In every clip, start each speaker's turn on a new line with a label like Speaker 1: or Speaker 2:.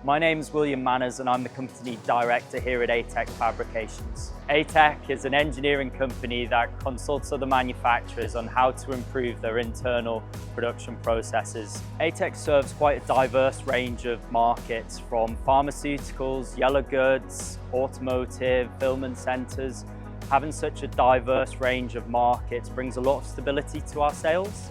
Speaker 1: My name is William Manners and I'm the company director here at ATEC Fabrications. ATEC is an engineering company that consults other manufacturers on how to improve their internal production processes. ATEC serves quite a diverse range of markets, from pharmaceuticals, yellow goods, automotive, fulfillment centres. Having such a diverse range of markets brings a lot of stability to our sales.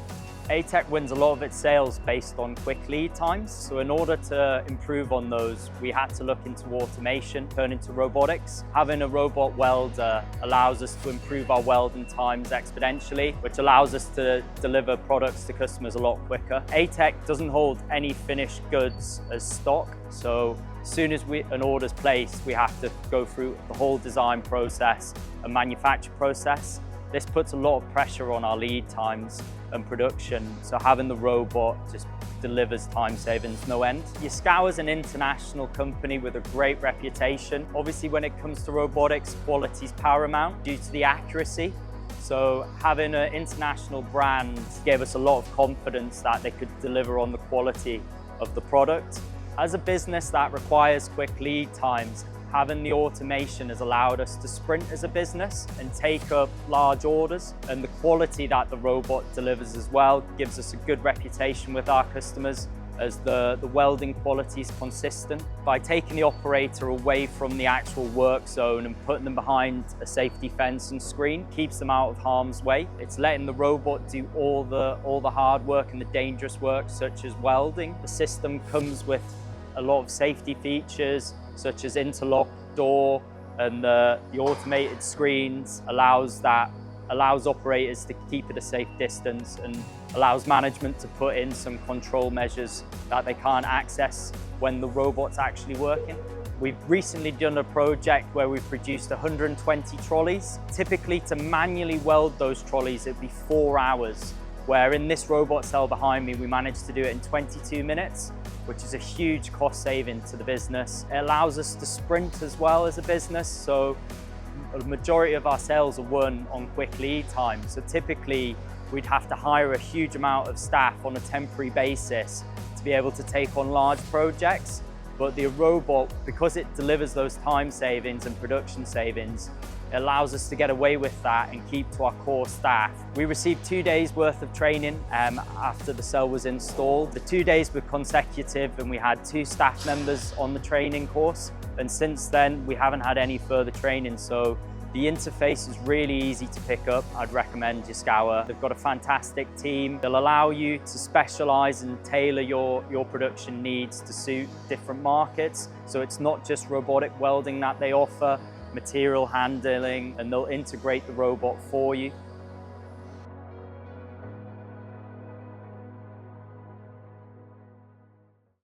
Speaker 1: ATEC wins a lot of its sales based on quick lead times, so in order to improve on those, we had to look into automation, turn into robotics. Having a robot welder allows us to improve our welding times exponentially, which allows us to deliver products to customers a lot quicker. ATEC doesn't hold any finished goods as stock, so as soon as an order's placed, we have to go through the whole design process and manufacture process. This puts a lot of pressure on our lead times and production, so having the robot just delivers time savings no end. Yaskawa is an international company with a great reputation. Obviously, when it comes to robotics, quality is paramount due to the accuracy. So having an international brand gave us a lot of confidence that they could deliver on the quality of the product. As a business that requires quick lead times, having the automation has allowed us to sprint as a business and take up large orders, and the quality that the robot delivers as well gives us a good reputation with our customers, as the welding quality is consistent. By taking the operator away from the actual work zone and putting them behind a safety fence and screen, keeps them out of harm's way. It's letting the robot do all the hard work and the dangerous work, such as welding. The system comes with a lot of safety features, such as interlock door, and the automated screens allows operators to keep at a safe distance, and allows management to put in some control measures that they can't access when the robot's actually working. We've recently done a project where we've produced 120 trolleys. Typically, to manually weld those trolleys, it'd be 4 hours, where in this robot cell behind me, we managed to do it in 22 minutes, which is a huge cost saving to the business. It allows us to sprint as well as a business, so a majority of our sales are won on quick lead time. So typically, we'd have to hire a huge amount of staff on a temporary basis to be able to take on large projects. But the robot, because it delivers those time savings and production savings, it allows us to get away with that and keep to our core staff. We received 2 days worth of training after the cell was installed. The 2 days were consecutive, and we had 2 staff members on the training course. And since then, we haven't had any further training. So the interface is really easy to pick up. I'd recommend Yaskawa. They've got a fantastic team. They'll allow you to specialize and tailor your production needs to suit different markets. So it's not just robotic welding that they offer, material handling, and they'll integrate the robot for you.